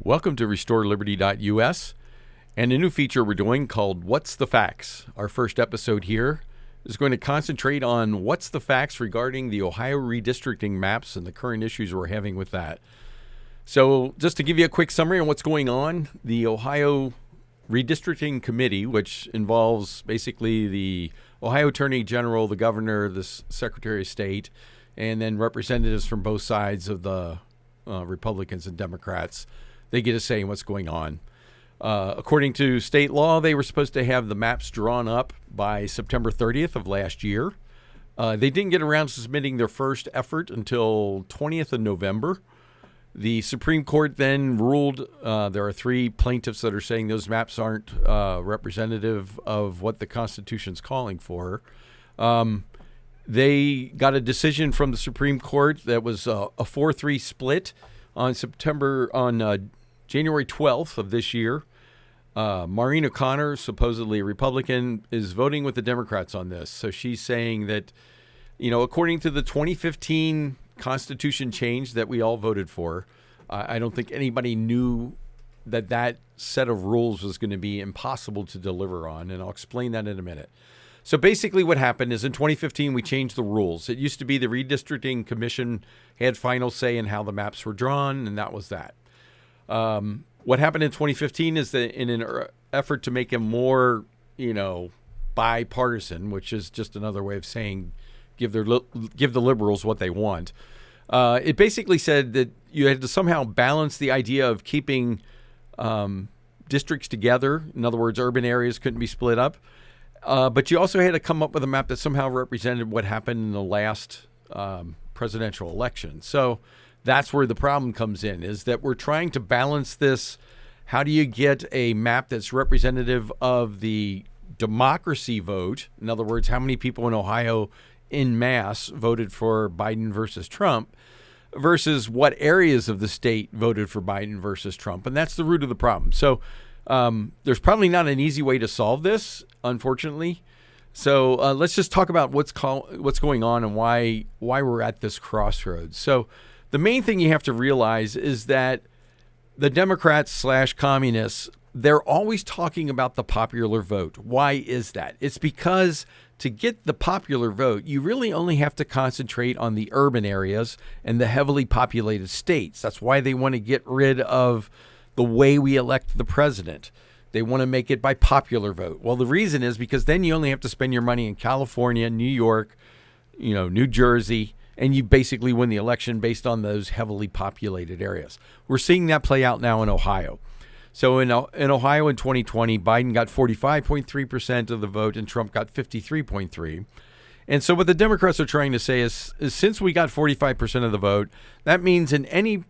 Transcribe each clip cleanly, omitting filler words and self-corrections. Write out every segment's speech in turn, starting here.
Welcome to RestoreLiberty.us and a new feature we're doing called What's the Facts? Our first episode here is going to concentrate on what's the facts regarding the Ohio Redistricting maps and the current issues we're having with that. So just to give you a quick summary on what's going on, the Ohio Redistricting Committee, which involves basically the Ohio Attorney General, the Governor, the Secretary of State, and then representatives from both sides of the Republicans and Democrats, they get a say in what's going on. According to state law, they were supposed to have the maps drawn up by September 30th of last year. They didn't get around to submitting their first effort until 20th of November. The Supreme Court then ruled there are three plaintiffs that are saying those maps aren't representative of what the Constitution's calling for. They got a decision from the Supreme Court that was a 4-3 split on January 12th of this year. Maureen O'Connor, supposedly a Republican, is voting with the Democrats on this. So she's saying that, according to the 2015 Constitution change that we all voted for, I don't think anybody knew that set of rules was going to be impossible to deliver on, and I'll explain that in a minute. So basically what happened is in 2015, we changed the rules. It used to be the Redistricting Commission had final say in how the maps were drawn, and that was that. What happened in 2015 is that in an effort to make them more, bipartisan, which is just another way of saying give the liberals what they want, it basically said that you had to somehow balance the idea of keeping districts together. In other words, urban areas couldn't be split up. But you also had to come up with a map that somehow represented what happened in the last presidential election. So that's where the problem comes in, is that we're trying to balance this. How do you get a map that's representative of the democracy vote? In other words, how many people in Ohio en masse voted for Biden versus Trump versus what areas of the state voted for Biden versus Trump? And that's the root of the problem. So there's probably not an easy way to solve this, unfortunately. So let's just talk about what's going on and why we're at this crossroads. So the main thing you have to realize is that the Democrats/communists, they're always talking about the popular vote. Why is that? It's because to get the popular vote, you really only have to concentrate on the urban areas and the heavily populated states. That's why they want to get rid of the way we elect the president. They want to make it by popular vote. Well, the reason is because then you only have to spend your money in California, New York, New Jersey, and you basically win the election based on those heavily populated areas. We're seeing that play out now in Ohio. So in Ohio in 2020, Biden got 45.3% of the vote and Trump got 53.3%. And so what the Democrats are trying to say is since we got 45% of the vote, that means in any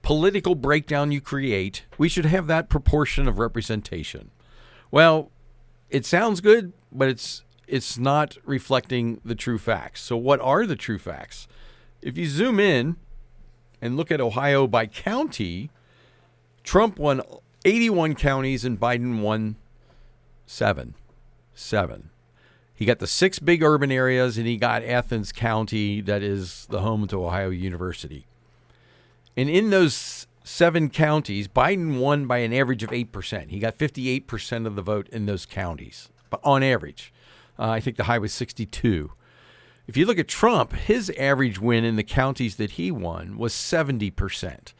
political breakdown you create, we should have that proportion of representation. Well, it sounds good, but it's not reflecting the true facts. So what are the true facts? If you zoom in and look at Ohio by county, Trump won 81 counties and Biden won 7. He got the 6 big urban areas and he got Athens County, that is the home to Ohio University. And in those 7 counties, Biden won by an average of 8%. He got 58% of the vote in those counties, but on average. I think the high was 62. If you look at Trump, his average win in the counties that he won was 70%.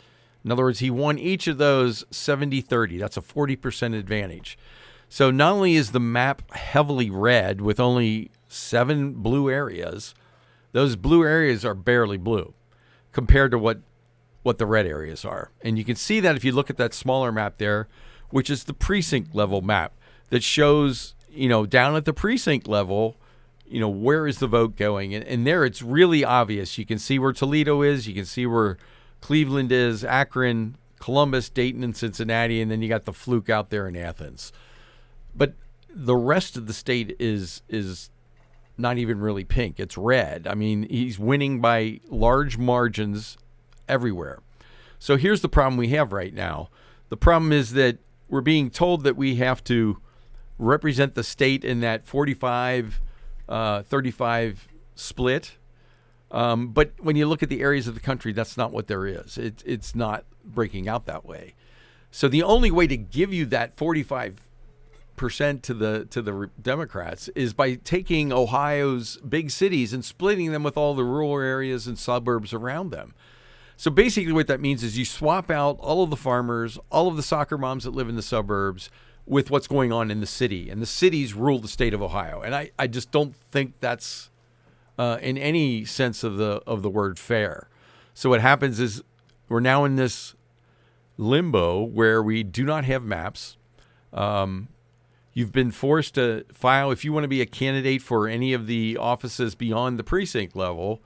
In other words, he won each of those 70-30. That's a 40% advantage. So not only is the map heavily red with only 7 blue areas, those blue areas are barely blue compared to what the red areas are. And you can see that if you look at that smaller map there, which is the precinct level map that shows, down at the precinct level, where is the vote going? And there it's really obvious. You can see where Toledo is. You can see where Cleveland is, Akron, Columbus, Dayton, and Cincinnati. And then you got the fluke out there in Athens. But the rest of the state is not even really pink. It's red. I mean, he's winning by large margins everywhere. So here's the problem we have right now. The problem is that we're being told that we have to represent the state in that 45-35 split. But when you look at the areas of the country, that's not what there is. It's not breaking out that way. So the only way to give you that 45% to the Democrats is by taking Ohio's big cities and splitting them with all the rural areas and suburbs around them. So basically what that means is you swap out all of the farmers, all of the soccer moms that live in the suburbs with what's going on in the city. And the cities rule the state of Ohio. And I just don't think that's in any sense of the word fair. So what happens is we're now in this limbo where we do not have maps. You've been forced to file, if you want to be a candidate for any of the offices beyond the precinct level,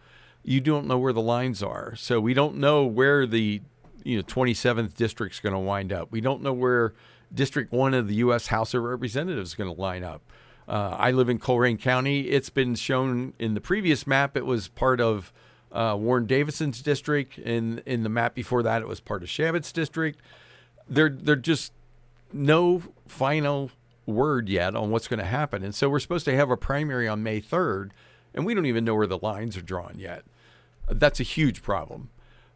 you don't know where the lines are. So we don't know where the 27th district's going to wind up. We don't know where District 1 of the U.S. House of Representatives is going to line up. I live in Colerain County. It's been shown in the previous map it was part of Warren Davison's district. In the map before that, it was part of Shabbat's district. They're just no final word yet on what's going to happen. And so we're supposed to have a primary on May 3rd, and we don't even know where the lines are drawn yet. That's a huge problem.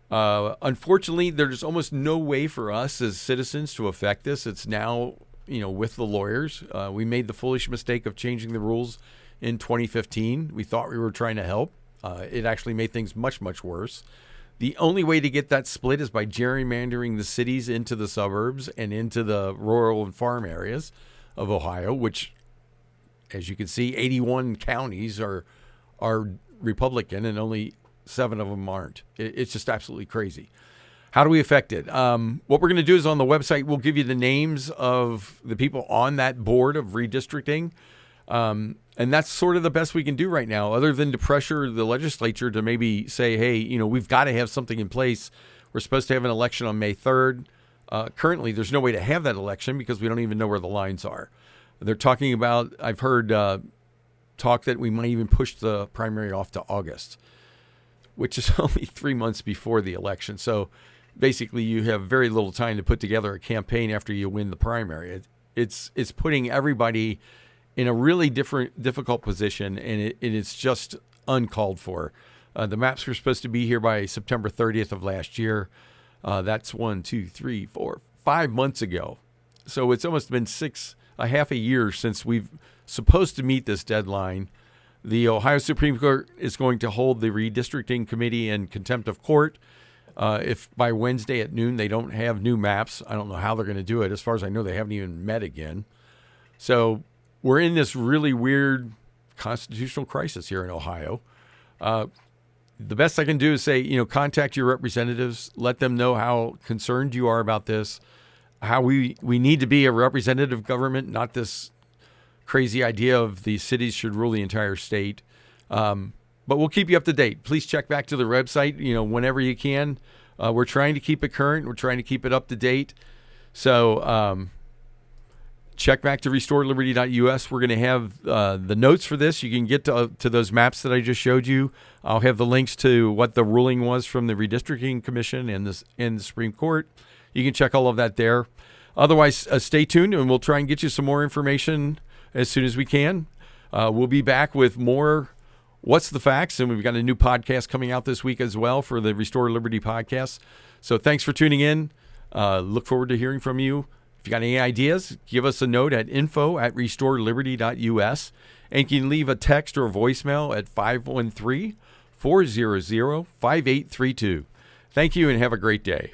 Unfortunately, there's almost no way for us as citizens to affect this. It's now, with the lawyers. We made the foolish mistake of changing the rules in 2015. We thought we were trying to help. It actually made things much, much worse. The only way to get that split is by gerrymandering the cities into the suburbs and into the rural and farm areas of Ohio, which, as you can see, 81 counties are Republican and only 7 of them aren't. It's just absolutely crazy. How do we affect it? What we're going to do is on the website, we'll give you the names of the people on that board of redistricting. And that's sort of the best we can do right now, other than to pressure the legislature to maybe say, hey, we've got to have something in place. We're supposed to have an election on May 3rd. Currently, there's no way to have that election because we don't even know where the lines are. They're talking about, I've heard talk that we might even push the primary off to August, which is only 3 months before the election. So basically, you have very little time to put together a campaign after you win the primary. It's putting everybody in a really difficult position, and it's just uncalled for. The maps were supposed to be here by September 30th of last year. That's 5 months ago. So it's almost been half a year since we've supposed to meet this deadline. The Ohio Supreme Court is going to hold the redistricting committee in contempt of court. If by Wednesday at noon they don't have new maps, I don't know how they're going to do it. As far as I know, they haven't even met again. So we're in this really weird constitutional crisis here in Ohio. The best I can do is say, contact your representatives, let them know how concerned you are about this, how we need to be a representative government, not this crazy idea of the cities should rule the entire state. But we'll keep you up to date. Please check back to the website, whenever you can. We're trying to keep it current. We're trying to keep it up to date. So check back to restoreliberty.us. We're going to have the notes for this. You can get to those maps that I just showed you. I'll have the links to what the ruling was from the Redistricting Commission and the Supreme Court. You can check all of that there. Otherwise, stay tuned, and we'll try and get you some more information as soon as we can. We'll be back with more What's the Facts, and we've got a new podcast coming out this week as well for the Restore Liberty podcast. So thanks for tuning in. Look forward to hearing from you. If you got any ideas, give us a note at info@restoreliberty.us, and you can leave a text or a voicemail at 513-400-5832. Thank you, and have a great day.